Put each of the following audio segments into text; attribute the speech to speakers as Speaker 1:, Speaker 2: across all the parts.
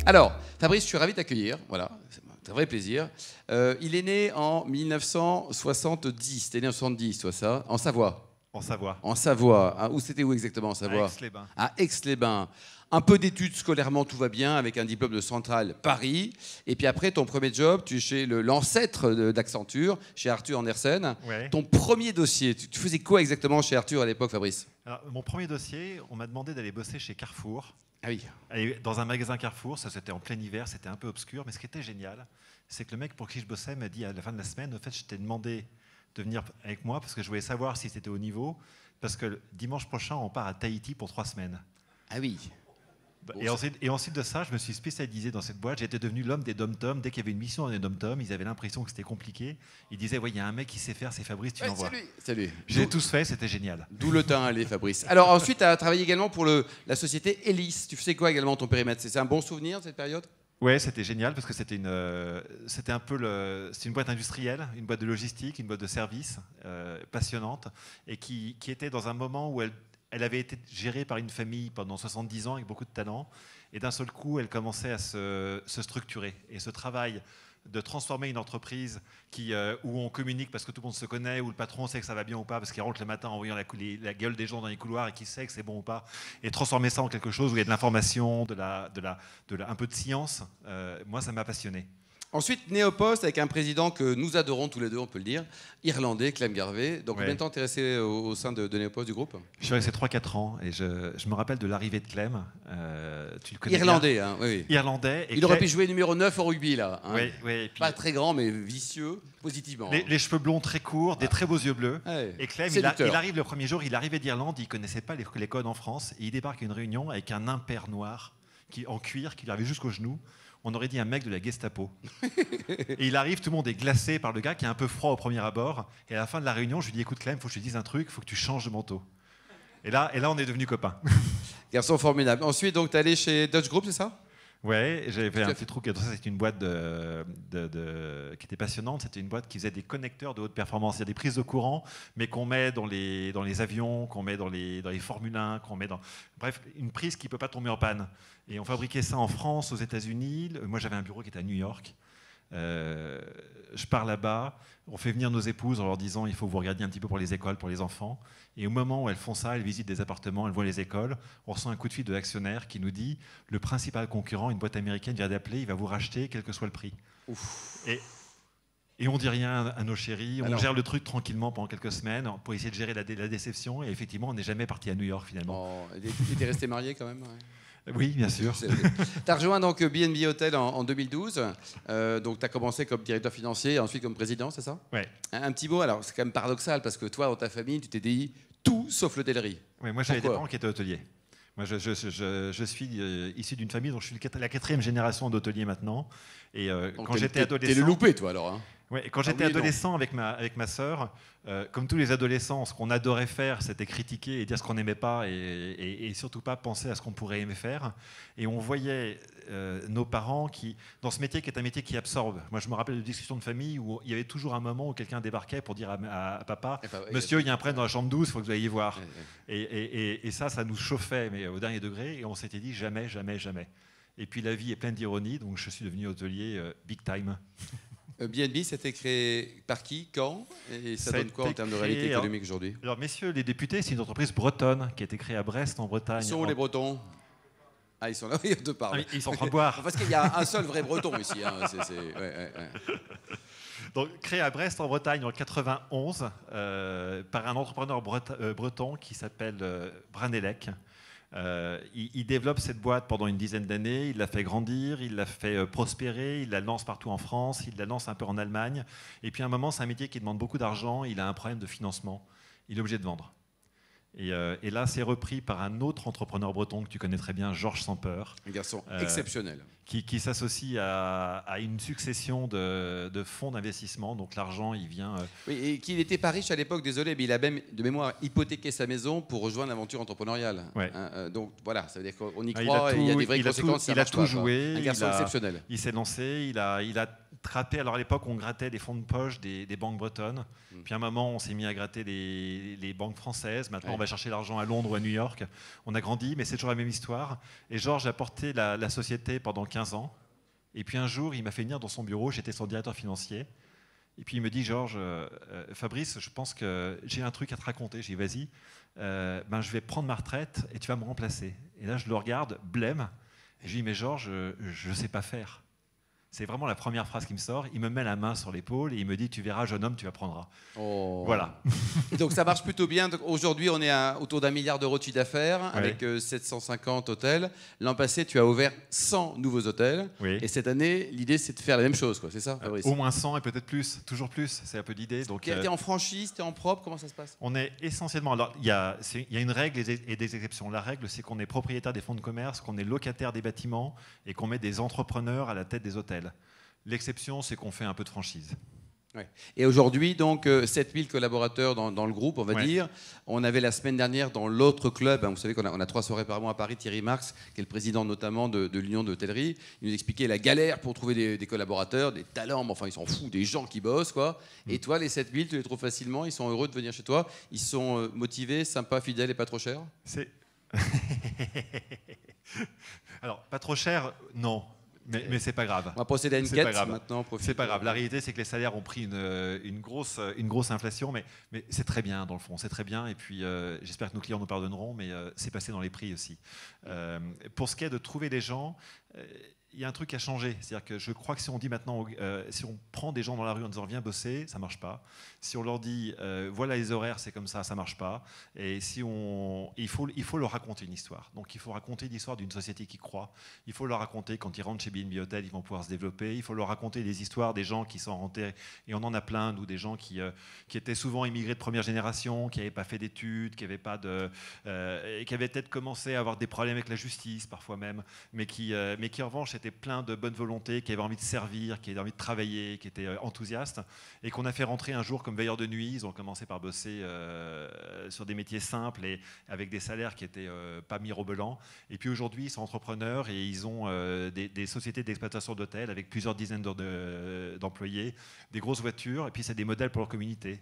Speaker 1: Alors, Fabrice, je suis ravi de t'accueillir. Voilà, c'est un vrai plaisir. Il est né en 1970. T'es né en 70, toi, ça? En Savoie.
Speaker 2: En Savoie.
Speaker 1: En Savoie. Ah, c'était où exactement en Savoie?
Speaker 2: À Aix-les-Bains.
Speaker 1: À Aix-les-Bains. Un peu d'études scolairement, tout va bien, avec un diplôme de Centrale Paris. Et puis après, ton premier job, tu es chez l'ancêtre d'Accenture, chez Arthur Andersen.
Speaker 2: Ouais.
Speaker 1: Ton premier dossier, tu faisais quoi exactement chez Arthur à l'époque, Fabrice?
Speaker 2: Alors, mon premier dossier, on m'a demandé d'aller bosser chez Carrefour.
Speaker 1: Ah oui.
Speaker 2: Aller dans un magasin Carrefour, ça c'était en plein hiver, c'était un peu obscur, mais ce qui était génial, c'est que le mec pour qui je bossais m'a dit à la fin de la semaine, au fait, je t'ai demandé de venir avec moi parce que je voulais savoir si c'était au niveau, parce que dimanche prochain, on part à Tahiti pour 3 semaines.
Speaker 1: Ah oui.
Speaker 2: Et ensuite de ça, je me suis spécialisé dans cette boîte. J'étais devenu l'homme des dom-toms. Dès qu'il y avait une mission dans les dom-toms, ils avaient l'impression que c'était compliqué. Ils disaient, ouais, il y a un mec qui sait faire, c'est Fabrice, tu l'envoies.
Speaker 1: Salut.
Speaker 2: J'ai tous fait, c'était génial.
Speaker 1: D'où le teint, allez, Fabrice. Alors ensuite, tu as travaillé également pour la société Elis. Tu faisais quoi également ton périmètre? C'est un bon souvenir de cette période?
Speaker 2: Ouais, c'était génial parce que c'était une boîte industrielle, une boîte de logistique, une boîte de services passionnante et qui était dans un moment où elle avait été gérée par une famille pendant 70 ans avec beaucoup de talent. Et d'un seul coup, elle commençait à se structurer. Et ce travail de transformer une entreprise où on communique parce que tout le monde se connaît, où le patron sait que ça va bien ou pas, parce qu'il rentre le matin en voyant la gueule des gens dans les couloirs et qu'il sait que c'est bon ou pas, et transformer ça en quelque chose où il y a de l'information, un peu de science, moi, ça m'a passionné.
Speaker 1: Ensuite, né au poste avec un président que nous adorons tous les deux, on peut le dire, irlandais, Clem Garvey. Donc, combien de temps t'es resté au sein de Néopost, du groupe?
Speaker 2: Je suis resté 3-4 ans et je me rappelle de l'arrivée de Clem. Tu le connais
Speaker 1: Irlandais,
Speaker 2: bien.
Speaker 1: Hein, oui.
Speaker 2: Irlandais.
Speaker 1: Il aurait pu jouer numéro 9 au rugby, là. Hein.
Speaker 2: Oui, puis
Speaker 1: pas très grand, mais vicieux, positivement.
Speaker 2: Les cheveux blonds très courts, des très beaux yeux bleus.
Speaker 1: Ouais.
Speaker 2: Et Clem, il arrive le premier jour, il arrivait d'Irlande, il ne connaissait pas les codes en France. Et il débarque à une réunion avec un impair noir en cuir qui lui arrivait jusqu'aux genoux. On aurait dit un mec de la Gestapo. Et il arrive, tout le monde est glacé par le gars qui est un peu froid au premier abord. Et à la fin de la réunion, je lui dis, écoute Clem, il faut que je te dise un truc, il faut que tu changes de manteau. Et là, on est devenus copains.
Speaker 1: Garçon formidable. Ensuite, donc, tu es allé chez Dutch Group, c'est ça?
Speaker 2: Ouais, j'avais fait un petit truc. C'était une boîte qui était passionnante. C'était une boîte qui faisait des connecteurs de haute performance. Il y a des prises de courant, mais qu'on met dans les avions, qu'on met dans les Formule 1, qu'on met dans... Bref, une prise qui ne peut pas tomber en panne. Et on fabriquait ça en France, aux États-Unis. Moi, j'avais un bureau qui était à New York. Je pars là-bas, on fait venir nos épouses en leur disant il faut que vous regardiez un petit peu pour les écoles, pour les enfants. Et au moment où elles font ça, elles visitent des appartements, elles voient les écoles, on reçoit un coup de fil de l'actionnaire qui nous dit le principal concurrent, une boîte américaine, vient d'appeler, il va vous racheter quel que soit le prix.
Speaker 1: Ouf.
Speaker 2: Et on dit rien à nos chéris, on gère le truc tranquillement pendant quelques semaines pour essayer de gérer la déception. Et effectivement, on n'est jamais parti à New York finalement.
Speaker 1: Oh, tu étais resté marié quand même?
Speaker 2: Oui, bien sûr.
Speaker 1: Tu as rejoint donc B&B Hotel en 2012. Donc tu as commencé comme directeur financier et ensuite comme président, c'est ça?
Speaker 2: Ouais.
Speaker 1: Un petit mot, alors c'est quand même paradoxal parce que toi, dans ta famille, tu t'es dit tout sauf l'hôtellerie.
Speaker 2: Oui, moi j'avais des parents qui étaient hôteliers. Moi, je suis issu d'une famille dont je suis la 4e génération d'hôteliers maintenant. Et quand j'étais adolescent...
Speaker 1: T'es le loupé, toi, alors hein.
Speaker 2: Ouais, quand j'étais adolescent avec ma sœur, comme tous les adolescents, ce qu'on adorait faire, c'était critiquer et dire ce qu'on n'aimait pas et surtout pas penser à ce qu'on pourrait aimer faire. Et on voyait nos parents qui, dans ce métier qui est un métier qui absorbe. Moi, je me rappelle de discussions de famille où il y avait toujours un moment où quelqu'un débarquait pour dire à papa « Monsieur, il y a un prêtre dans la chambre 12, il faut que vous alliez voir. » Et ça nous chauffait, mais au dernier degré. Et on s'était dit « Jamais, jamais, jamais. » Et puis la vie est pleine d'ironie, donc je suis devenu hôtelier big time.
Speaker 1: B&B, c'était créé par qui, quand? Et ça donne quoi en termes de réalité économique aujourd'hui?
Speaker 2: Alors, messieurs les députés, c'est une entreprise bretonne qui a été créée à Brest, en Bretagne.
Speaker 1: Ils sont où les Bretons? Ah, ils sont là, ils te parlent.
Speaker 2: Ils sont en train de boire.
Speaker 1: Parce qu'il y a un seul vrai Breton ici. Hein. Ouais.
Speaker 2: Donc, créé à Brest, en Bretagne, en 91, par un entrepreneur breton qui s'appelle Branelec. Il développe cette boîte pendant une dizaine d'années, il la fait grandir, il la fait prospérer, il la lance partout en France, il la lance un peu en Allemagne. Et puis à un moment, c'est un métier qui demande beaucoup d'argent, il a un problème de financement, il est obligé de vendre. Et là, c'est repris par un autre entrepreneur breton que tu connais très bien, Georges Sampeur.
Speaker 1: Un garçon exceptionnel.
Speaker 2: Qui s'associe à une succession de fonds d'investissement. Donc l'argent, il vient...
Speaker 1: Oui, et qu'il n'était pas riche à l'époque, désolé, mais il a même, de mémoire, hypothéqué sa maison pour rejoindre l'aventure entrepreneuriale.
Speaker 2: Ouais.
Speaker 1: Donc voilà, ça veut dire qu'on y croit et il y a des vraies conséquences.
Speaker 2: Il a tout joué.
Speaker 1: Un garçon exceptionnel.
Speaker 2: Il s'est lancé, il a trapper. Alors à l'époque, on grattait des fonds de poche des banques bretonnes. Puis à un moment, on s'est mis à gratter les banques françaises. Maintenant, on va chercher l'argent à Londres ou à New York. On a grandi, mais c'est toujours la même histoire. Et Georges a porté la société pendant 15 ans. Et puis un jour, il m'a fait venir dans son bureau. J'étais son directeur financier. Et puis il me dit, Georges, Fabrice, je pense que j'ai un truc à te raconter. J'ai dit, vas-y, je vais prendre ma retraite et tu vas me remplacer. Et là, je le regarde, blême. Et je lui dis, mais Georges, je ne sais pas faire. C'est vraiment la première phrase qui me sort. Il me met la main sur l'épaule et il me dit, tu verras, jeune homme, tu apprendras.
Speaker 1: Oh.
Speaker 2: Voilà.
Speaker 1: Et donc ça marche plutôt bien. Aujourd'hui, on est autour d'1 milliard d'euros de chiffre d'affaires avec 750 hôtels. L'an passé, tu as ouvert 100 nouveaux hôtels.
Speaker 2: Oui.
Speaker 1: Et cette année, l'idée, c'est de faire la même chose, quoi. C'est ça, Fabrice?
Speaker 2: Au moins 100 et peut-être plus, toujours plus. C'est un peu l'idée. Donc,
Speaker 1: t'es en franchise, t'es en propre, comment ça se passe?
Speaker 2: On est essentiellement... Alors, il y a une règle et des exceptions. La règle, c'est qu'on est propriétaire des fonds de commerce, qu'on est locataire des bâtiments et qu'on met des entrepreneurs à la tête des hôtels. L'exception, c'est qu'on fait un peu de franchise.
Speaker 1: Ouais. Et aujourd'hui, donc, 7000 collaborateurs dans le groupe, on va dire. On avait la semaine dernière dans l'autre club, vous savez qu'on a 3 soirées par mois à Paris, Thierry Marx, qui est le président notamment de l'Union de l'hôtellerie. Il nous expliquait la galère pour trouver des collaborateurs, des talents, mais enfin, ils s'en foutent, des gens qui bossent, quoi. Et toi, les 7000, tu les trouves facilement, ils sont heureux de venir chez toi, ils sont motivés, sympas, fidèles et pas trop chers?
Speaker 2: Alors, pas trop cher, non. Mais c'est pas grave.
Speaker 1: On va procéder à une quête maintenant.
Speaker 2: C'est pas grave. La réalité, c'est que les salaires ont pris une grosse inflation, mais c'est très bien dans le fond. C'est très bien. Et puis, j'espère que nos clients nous pardonneront, mais c'est passé dans les prix aussi. Pour ce qui est de trouver des gens, il y a un truc à changer. C'est-à-dire que je crois que si on dit maintenant, si on prend des gens dans la rue en disant viens bosser, ça marche pas. Si on leur dit voilà les horaires, c'est comme ça marche pas. Et si il faut leur raconter une histoire. Donc il faut raconter l'histoire d'une société qui croît. Il faut leur raconter quand ils rentrent chez B&B Hotel, ils vont pouvoir se développer. Il faut leur raconter des histoires des gens qui sont rentrés, et on en a plein, ou des gens qui étaient souvent immigrés de première génération, qui n'avaient pas fait d'études, qui avaient peut-être commencé à avoir des problèmes avec la justice parfois même, mais qui en revanche étaient plein de bonne volonté, qui avaient envie de servir, qui avaient envie de travailler, qui étaient enthousiastes, et qu'on a fait rentrer un jour comme veilleurs de nuit. Ils ont commencé par bosser sur des métiers simples et avec des salaires qui n'étaient pas mirobolants. Et puis aujourd'hui, ils sont entrepreneurs et ils ont des sociétés d'exploitation d'hôtels avec plusieurs dizaines d'employés, des grosses voitures, et puis c'est des modèles pour leur communauté.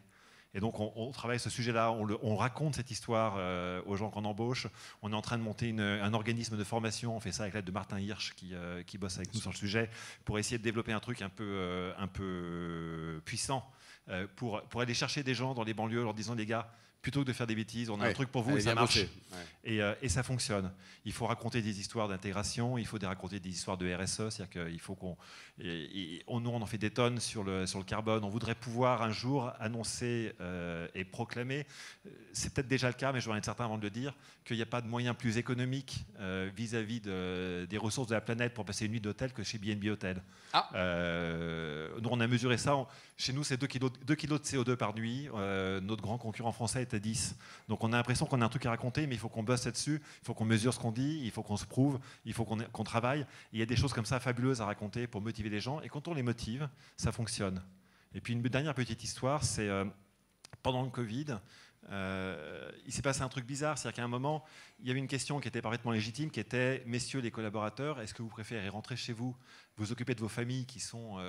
Speaker 2: Et donc on travaille ce sujet-là, on raconte cette histoire aux gens qu'on embauche. On est en train de monter un organisme de formation, on fait ça avec l'aide de Martin Hirsch qui bosse avec nous sur le sujet, pour essayer de développer un truc un peu puissant, pour aller chercher des gens dans les banlieues en leur disant les gars, plutôt que de faire des bêtises, on a un truc pour vous et ça marche. Et ça fonctionne. Il faut raconter des histoires d'intégration, il faut raconter des histoires de RSE, c'est-à-dire qu'il faut nous on en fait des tonnes sur le carbone. On voudrait pouvoir un jour annoncer et proclamer, c'est peut-être déjà le cas, mais je veux être certain avant de le dire, qu'il n'y a pas de moyen plus économique vis-à-vis des ressources de la planète pour passer une nuit d'hôtel que chez B&B Hotel. Nous on a mesuré ça. Chez nous, c'est 2 kilos de CO2 par nuit. Notre grand concurrent français est à 10. Donc on a l'impression qu'on a un truc à raconter, mais il faut qu'on bosse là-dessus, il faut qu'on mesure ce qu'on dit, il faut qu'on se prouve, il faut qu'on travaille. Il y a des choses comme ça fabuleuses à raconter pour motiver les gens. Et quand on les motive, ça fonctionne. Et puis une dernière petite histoire, c'est pendant le Covid, il s'est passé un truc bizarre. C'est-à-dire qu'à un moment, il y avait une question qui était parfaitement légitime, qui était « Messieurs les collaborateurs, est-ce que vous préférez rentrer chez vous, vous occuper de vos familles qui sont...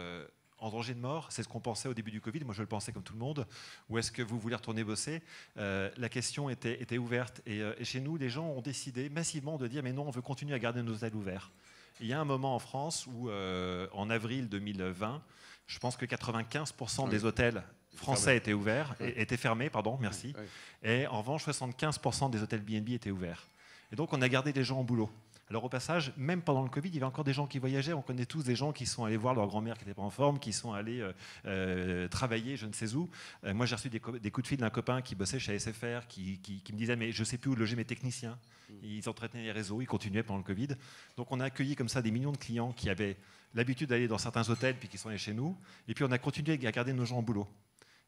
Speaker 2: en danger de mort, c'est ce qu'on pensait au début du Covid, moi je le pensais comme tout le monde, ou est-ce que vous voulez retourner bosser? La question était ouverte, et chez nous, les gens ont décidé massivement de dire mais non, on veut continuer à garder nos hôtels ouverts. Et il y a un moment en France où, en avril 2020, je pense que 95% des hôtels français étaient ouverts, étaient fermés, pardon, merci, et en revanche 75% des hôtels B&B étaient ouverts. Et donc on a gardé les gens au boulot. Alors au passage, même pendant le Covid, il y avait encore des gens qui voyageaient. On connaît tous des gens qui sont allés voir leur grand-mère qui n'était pas en forme, qui sont allés travailler je ne sais où. Moi, j'ai reçu des coups de fil d'un copain qui bossait chez SFR, qui me disait « mais je ne sais plus où loger mes techniciens ». Ils entretenaient les réseaux, ils continuaient pendant le Covid. Donc on a accueilli comme ça des millions de clients qui avaient l'habitude d'aller dans certains hôtels puis qui sont allés chez nous. Et puis on a continué à garder nos gens au boulot.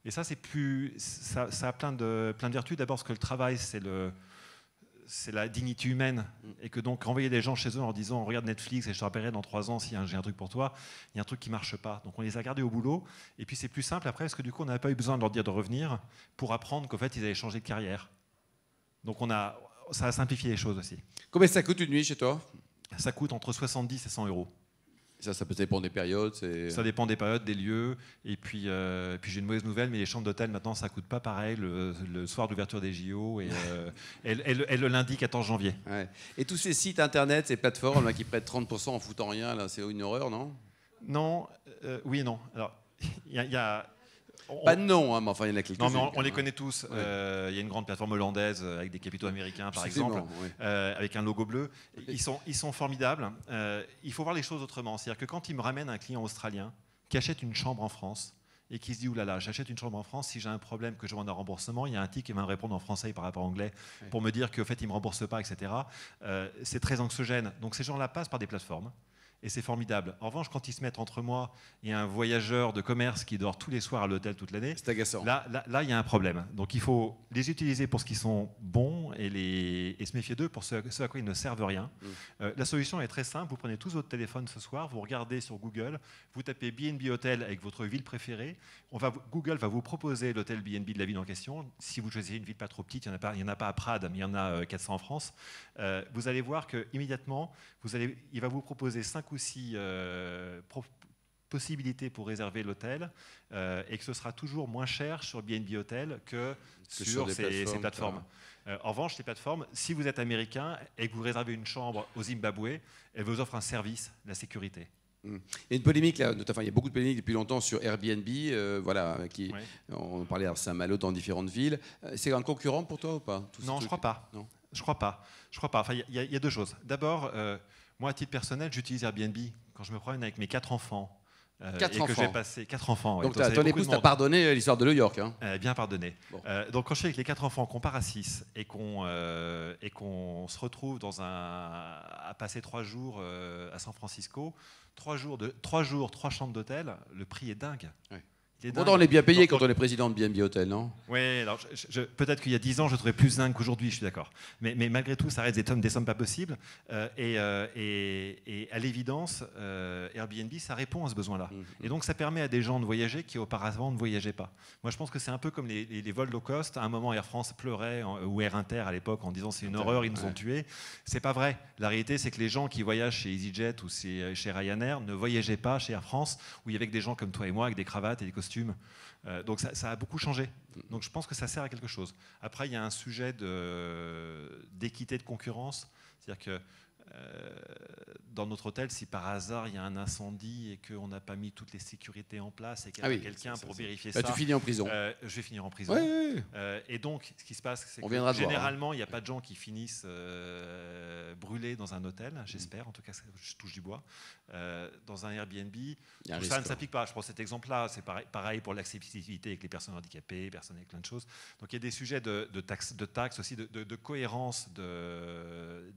Speaker 2: Et ça, ça a plein de vertus. D'abord parce que le travail, c'est la dignité humaine, et que donc renvoyer des gens chez eux en disant regarde Netflix et je te rappellerai dans 3 ans si j'ai un truc pour toi, il y a un truc qui marche pas. Donc on les a gardés au boulot, et puis c'est plus simple après parce que du coup on n'avait pas eu besoin de leur dire de revenir pour apprendre qu'en fait ils avaient changé de carrière. Donc ça a simplifié les choses aussi.
Speaker 1: Combien ça coûte une nuit chez toi?
Speaker 2: Ça coûte entre 70 et 100 euros.
Speaker 1: Ça peut dépendre des périodes.
Speaker 2: Ça dépend des périodes, des lieux. Et puis j'ai une mauvaise nouvelle, mais les chambres d'hôtel maintenant, ça coûte pas pareil le soir d'ouverture des JO et le lundi 14 janvier.
Speaker 1: Ouais. Et tous ces sites internet, ces plateformes là, qui prêtent 30% en foutant rien, là, c'est une horreur, non?
Speaker 2: Non, oui et non. Alors, il y a
Speaker 1: pas de nom, hein, mais enfin, il y en a quelques-uns.
Speaker 2: Non, mais on les connaît tous. Il y a une grande plateforme hollandaise avec des capitaux américains, par exemple, avec un logo bleu. Ils sont formidables. Il faut voir les choses autrement. C'est-à-dire que quand ils me ramènent un client australien qui achète une chambre en France et qui se dit « Oulala, j'achète une chambre en France, si j'ai un problème, que je demande un remboursement », il y a un type qui va me répondre en français et par rapport à anglais pour me dire qu'en fait, il ne me rembourse pas, etc. C'est très anxiogène. Donc ces gens-là passent par des plateformes. Et c'est formidable. En revanche, quand ils se mettent entre moi et un voyageur de commerce qui dort tous les soirs à l'hôtel toute l'année,
Speaker 1: c'est agaçant.
Speaker 2: Là, il y a un problème. Donc il faut les utiliser pour ce qu'ils sont bons et se méfier d'eux pour ce à quoi ils ne servent rien. La solution est très simple. Vous prenez tous votre téléphone ce soir, vous regardez sur Google, vous tapez B&B Hotel avec votre ville préférée. Google va vous proposer l'hôtel B&B de la ville en question. Si vous choisissez une ville pas trop petite, il n'y en a pas à Prades, mais il y en a 400 en France. Vous allez voir qu'immédiatement, il va vous proposer 5 ou 6 possibilités pour réserver l'hôtel et que ce sera toujours moins cher sur B&B Hotel que sur ces plateformes. En revanche, les plateformes, si vous êtes américain et que vous réservez une chambre au Zimbabwe, elles vous offrent un service, la sécurité.
Speaker 1: Il y a une polémique là, il y a beaucoup de polémiques depuis longtemps sur Airbnb, on parlait à Saint-Malo dans différentes villes. C'est un concurrent pour toi ou pas?
Speaker 2: Non, je crois pas. Non. Je crois pas. Enfin, il y a deux choses. D'abord, moi, à titre personnel, j'utilise Airbnb quand je me promène avec mes 4 enfants.
Speaker 1: 4 enfants.
Speaker 2: Que je vais passer 4 enfants. Ouais.
Speaker 1: Donc ton épouse t'a pardonné l'histoire de New York. Hein.
Speaker 2: Bien pardonné. Bon. Donc quand je suis avec les 4 enfants, qu'on part à 6 et qu'on se retrouve à passer 3 jours à San Francisco, 3 jours, 3 chambres d'hôtel, le prix est dingue. Ouais.
Speaker 1: Pourtant, on est bien payé quand on est président de B&B Hotel, non?
Speaker 2: Oui, alors peut-être qu'il y a 10 ans, je trouvais plus dingue qu'aujourd'hui, je suis d'accord. Mais malgré tout, ça reste des sommes pas possibles. Et à l'évidence, Airbnb, ça répond à ce besoin-là. Et donc, ça permet à des gens de voyager qui auparavant ne voyageaient pas. Moi, je pense que c'est un peu comme les vols low cost. À un moment, Air France pleurait, ou Air Inter à l'époque, en disant c'est une horreur, ils nous ont tués. C'est pas vrai. La réalité, c'est que les gens qui voyagent chez EasyJet ou chez Ryanair ne voyageaient pas chez Air France, où il y avait que des gens comme toi et moi, avec des cravates et des costumes. Donc ça a beaucoup changé. Donc je pense que ça sert à quelque chose. Après, il y a un sujet d'équité de concurrence. C'est-à-dire que dans notre hôtel, si par hasard il y a un incendie et qu'on n'a pas mis toutes les sécurités en place et qu'il y a quelqu'un pour vérifier ça,
Speaker 1: tu finis en prison.
Speaker 2: Je vais finir en prison.
Speaker 1: Oui.
Speaker 2: Et donc, ce qui se passe, c'est que généralement, il n'y a pas de gens qui finissent brûlés dans un hôtel, j'espère, en tout cas, je touche du bois. Dans un Airbnb, ça ne s'applique pas. Je prends cet exemple-là, c'est pareil pour l'accessibilité avec les personnes handicapées, personnes avec plein de choses. Donc il y a des sujets de taxes aussi, de cohérence,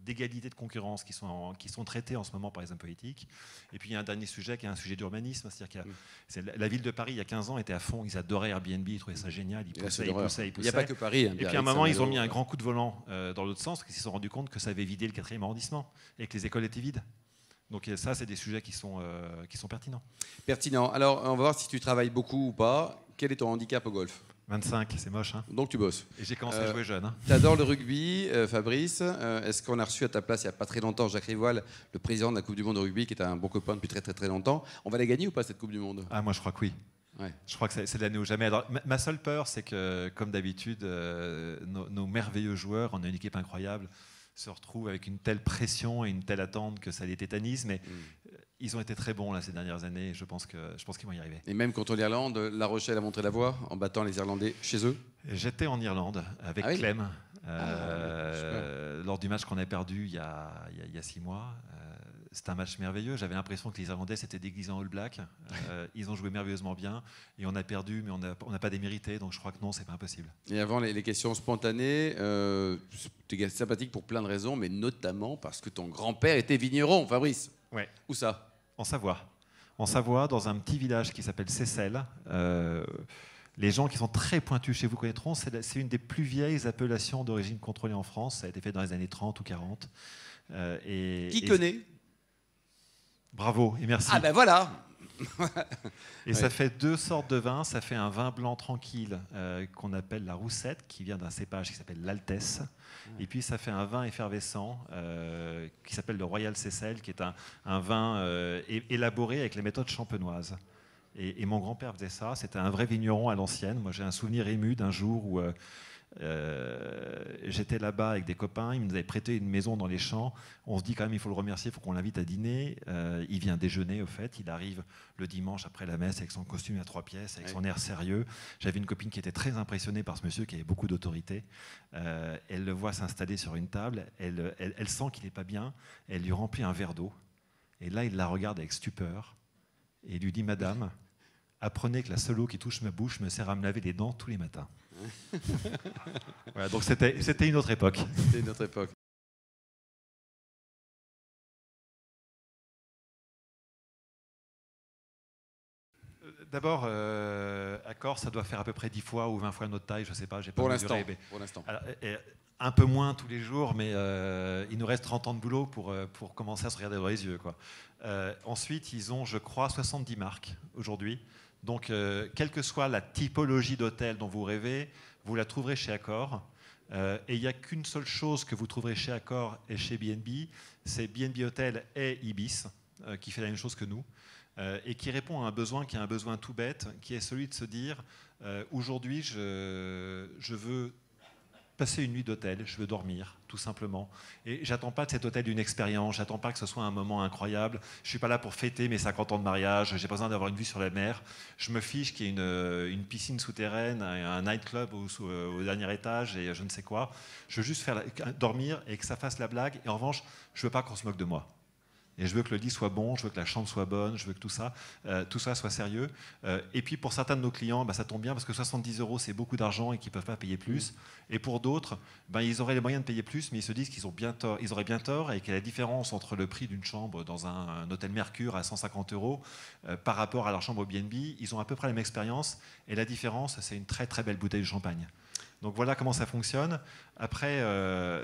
Speaker 2: d'égalité de concurrence qui sont traités en ce moment par les hommes politiques. Et puis il y a un dernier sujet qui est un sujet d'urbanisme, c'est-à-dire que la ville de Paris, il y a 15 ans, était à fond, ils adoraient Airbnb, ils trouvaient ça génial, ils poussaient.
Speaker 1: Il n'y a pas que Paris.
Speaker 2: Et puis à un moment, ils ont mis un grand coup de volant dans l'autre sens, parce qu'ils se sont rendus compte que ça avait vidé le 4e arrondissement et que les écoles étaient vides. Donc ça, c'est des sujets qui sont pertinents.
Speaker 1: Pertinent. Alors, on va voir si tu travailles beaucoup ou pas. Quel est ton handicap au golf?
Speaker 2: 25, c'est moche. Hein.
Speaker 1: Donc tu bosses.
Speaker 2: Et j'ai commencé à jouer jeune. Hein.
Speaker 1: Tu adores le rugby, Fabrice. Est-ce qu'on a reçu à ta place il n'y a pas très longtemps Jacques Rivoal, le président de la Coupe du Monde de rugby, qui est un bon copain depuis très très très longtemps. On va la gagner ou pas cette Coupe du Monde?
Speaker 2: Moi je crois que oui. Ouais. Je crois que c'est l'année ou jamais. Alors, ma seule peur, c'est que, comme d'habitude, nos merveilleux joueurs, on a une équipe incroyable, se retrouvent avec une telle pression et une telle attente que ça les tétanise. Mais ils ont été très bons là, ces dernières années. Je pense qu'ils vont y arriver.
Speaker 1: Et même contre l'Irlande, La Rochelle a montré la voie en battant les Irlandais chez eux.
Speaker 2: J'étais en Irlande avec Clem lors du match qu'on a perdu il y a 6 mois. C'était un match merveilleux. J'avais l'impression que les Irlandais s'étaient déguisés en All Black. Ils ont joué merveilleusement bien et on a perdu, mais on n'a pas démérité. Donc je crois que non, c'est pas impossible.
Speaker 1: Et avant les questions spontanées, tu es sympathique pour plein de raisons, mais notamment parce que ton grand-père était vigneron, Fabrice.
Speaker 2: Ouais.
Speaker 1: Où ça?
Speaker 2: En Savoie. En Savoie, dans un petit village qui s'appelle Seyssel. Les gens qui sont très pointus chez vous connaîtront. C'est une des plus vieilles appellations d'origine contrôlée en France. Ça a été fait dans les années 30 ou 40.
Speaker 1: Qui connaît?
Speaker 2: Bravo et merci.
Speaker 1: Ah ben voilà.
Speaker 2: Et ça fait deux sortes de vins. Ça fait un vin blanc tranquille qu'on appelle la roussette, qui vient d'un cépage qui s'appelle l'Altesse. Et puis ça fait un vin effervescent qui s'appelle le Royal Cécile, qui est un vin élaboré avec les méthodes champenoises. Et mon grand-père faisait ça. C'était un vrai vigneron à l'ancienne. Moi, j'ai un souvenir ému d'un jour où j'étais là-bas avec des copains. Il nous avait prêté une maison dans les champs. On se dit quand même, il faut le remercier, il faut qu'on l'invite à dîner. Il vient déjeuner, au fait. Il arrive le dimanche après la messe avec son costume à 3 pièces, avec son air sérieux. J'avais une copine qui était très impressionnée par ce monsieur qui avait beaucoup d'autorité. Elle le voit s'installer sur une table. Elle sent qu'il n'est pas bien. Elle lui remplit un verre d'eau. Et là, il la regarde avec stupeur et lui dit « Madame, apprenez que la seule eau qui touche ma bouche me sert à me laver les dents tous les matins. » Voilà, donc c'était une autre époque.
Speaker 1: C'était une autre époque.
Speaker 2: D'abord, Accor, ça doit faire à peu près 10 fois ou 20 fois notre taille, je ne sais pas, j'ai pas mesuré.
Speaker 1: Pour l'instant.
Speaker 2: Un peu moins tous les jours, mais il nous reste 30 ans de boulot pour commencer à se regarder dans les yeux, quoi. Ensuite, ils ont, je crois, 70 marques aujourd'hui. Donc, quelle que soit la typologie d'hôtel dont vous rêvez, vous la trouverez chez Accor. Et il n'y a qu'une seule chose que vous trouverez chez Accor et chez B&B, c'est B&B Hotel et Ibis, qui fait la même chose que nous, et qui répond à un besoin qui est un besoin tout bête, qui est celui de se dire, aujourd'hui, je veux passer une nuit d'hôtel, je veux dormir, tout simplement. Et j'attends pas de cet hôtel une expérience, j'attends pas que ce soit un moment incroyable. Je suis pas là pour fêter mes 50 ans de mariage, j'ai pas besoin d'avoir une vue sur la mer. Je me fiche qu'il y ait une piscine souterraine, un nightclub au dernier étage et je ne sais quoi. Je veux juste dormir et que ça fasse la blague. Et en revanche, je veux pas qu'on se moque de moi. Et je veux que le lit soit bon, je veux que la chambre soit bonne, je veux que tout ça soit sérieux. Et puis pour certains de nos clients, ça tombe bien parce que 70 € c'est beaucoup d'argent et qu'ils ne peuvent pas payer plus. Et pour d'autres, ils auraient les moyens de payer plus, mais ils se disent qu'ils auraient bien tort et que la différence entre le prix d'une chambre dans un hôtel Mercure à 150 € par rapport à leur chambre au B&B, ils ont à peu près la même expérience. Et la différence, c'est une très très belle bouteille de champagne. Donc voilà comment ça fonctionne. Après,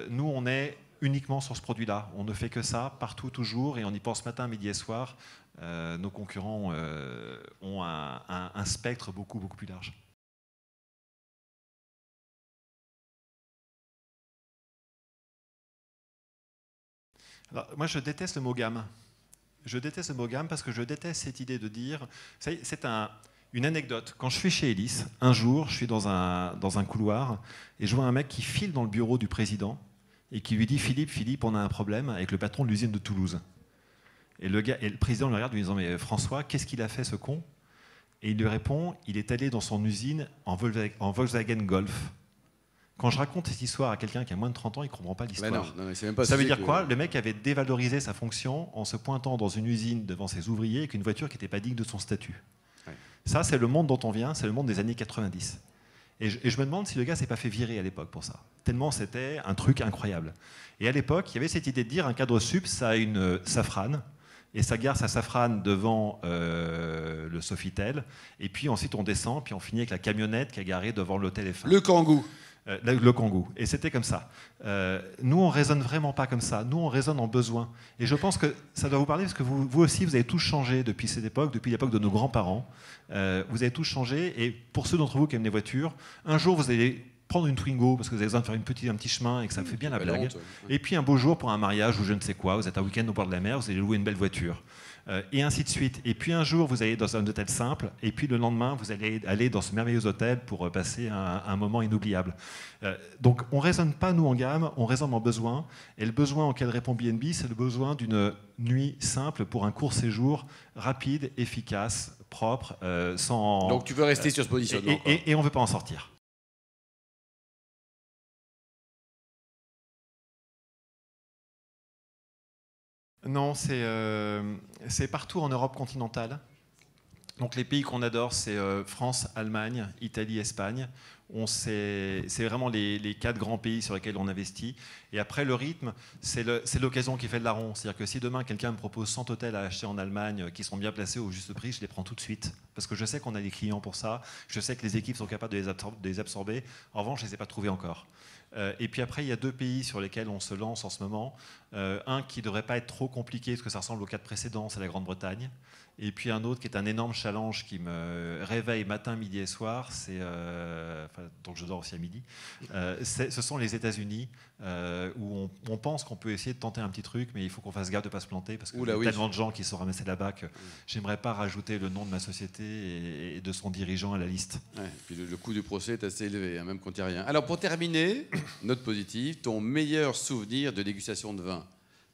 Speaker 2: nous, on est uniquement sur ce produit-là. On ne fait que ça, partout, toujours, et on y pense matin, midi et soir. Nos concurrents ont un spectre beaucoup, beaucoup plus large. Alors, moi, je déteste le mot gamme. Je déteste le mot gamme parce que je déteste cette idée de dire... C'est une anecdote. Quand je suis chez Elis, un jour, je suis dans un couloir et je vois un mec qui file dans le bureau du président et qui lui dit « Philippe, on a un problème avec le patron de l'usine de Toulouse. » Et le président le regarde en lui disant « Mais François, qu'est-ce qu'il a fait ce con ?» Et il lui répond « Il est allé dans son usine en Volkswagen Golf. » Quand je raconte cette histoire à quelqu'un qui a moins de 30 ans, il ne comprend pas l'histoire. Ça veut dire quoi ? Le mec avait dévalorisé sa fonction en se pointant dans une usine devant ses ouvriers avec une voiture qui n'était pas digne de son statut. Ouais. Ça, c'est le monde dont on vient, c'est le monde des années 90. Et je me demande si le gars s'est pas fait virer à l'époque pour ça. Tellement c'était un truc incroyable. Et à l'époque, il y avait cette idée de dire un cadre sup, ça a une safrane, et ça gare sa safrane devant le Sofitel, et puis ensuite on descend, puis on finit avec la camionnette qui est garée devant l'hôtel F1.
Speaker 1: Le Kangoo.
Speaker 2: Le Kangoo. Et c'était comme ça. Nous, on ne raisonne vraiment pas comme ça. Nous, on raisonne en besoin. Et je pense que ça doit vous parler parce que vous aussi, vous avez tous changé depuis cette époque, depuis l'époque de nos grands-parents. Vous avez tous changé. Et pour ceux d'entre vous qui aiment les voitures, un jour, vous allez prendre une Twingo parce que vous avez besoin de faire un petit chemin et que ça fait bien la blague. Et puis un beau jour, pour un mariage ou je ne sais quoi, vous êtes un week-end au bord de la mer, vous allez louer une belle voiture. Et ainsi de suite. Et puis un jour, vous allez dans un hôtel simple, et puis le lendemain, vous allez aller dans ce merveilleux hôtel pour passer un moment inoubliable. Donc on ne raisonne pas, nous, en gamme, on raisonne en besoin. Et le besoin auquel répond B&B, c'est le besoin d'une nuit simple pour un court séjour, rapide, efficace, propre, sans...
Speaker 1: Donc tu veux rester sur ce positionnement.
Speaker 2: Et on ne veut pas en sortir. Non, c'est partout en Europe continentale. Donc les pays qu'on adore, c'est France, Allemagne, Italie, Espagne. C'est vraiment les 4 grands pays sur lesquels on investit. Et après, le rythme, c'est l'occasion qui fait le larron. C'est-à-dire que si demain, quelqu'un me propose 100 hôtels à acheter en Allemagne qui sont bien placés au juste prix, je les prends tout de suite. Parce que je sais qu'on a des clients pour ça. Je sais que les équipes sont capables de les absorber. En revanche, je ne les ai pas trouvés encore. Et puis après, il y a 2 pays sur lesquels on se lance en ce moment. Un qui ne devrait pas être trop compliqué, parce que ça ressemble au cas précédent, c'est la Grande-Bretagne. Et puis un autre qui est un énorme challenge qui me réveille matin, midi et soir, donc je dors aussi à midi, ce sont les États-Unis, où on pense qu'on peut essayer de tenter un petit truc, mais il faut qu'on fasse gaffe de ne pas se planter, parce qu'il y a tellement de gens qui sont ramassés là-bas que j'aimerais pas rajouter le nom de ma société et de son dirigeant à la liste.
Speaker 1: Ouais, puis le coût du procès est assez élevé, hein, même quand il n'y a rien. Alors pour terminer, note positive, ton meilleur souvenir de dégustation de vin.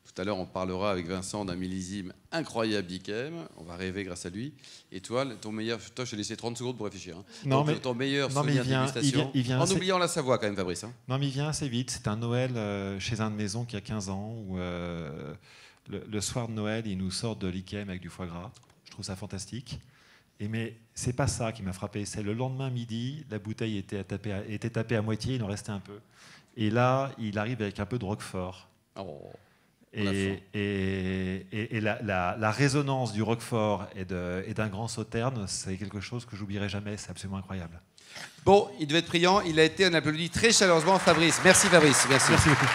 Speaker 1: Tout à l'heure, on parlera avec Vincent d'un millésime incroyable d'Yquem. On va rêver grâce à lui. Et toi, ton meilleur... Toi, je t'ai laissé 30 secondes pour réfléchir. Hein.
Speaker 2: Non,
Speaker 1: donc,
Speaker 2: mais,
Speaker 1: ton meilleur souvenir de dégustation, en oubliant la Savoie quand même, Fabrice. Hein.
Speaker 2: Non, mais il vient assez vite. C'est un Noël chez un de maisons qui a 15 ans, où le soir de Noël, il nous sort de l'Yquem avec du foie gras. Je trouve ça fantastique. Mais c'est pas ça qui m'a frappé. C'est le lendemain midi, la bouteille était tapée à moitié, il en restait un peu. Et là, il arrive avec un peu de Roquefort.
Speaker 1: Oh.
Speaker 2: Et la résonance du Roquefort et d'un grand Sauterne, c'est quelque chose que j'oublierai jamais, c'est absolument incroyable.
Speaker 1: Bon, il devait être brillant, il a été, on applaudit très chaleureusement Fabrice. Merci Fabrice. Merci beaucoup.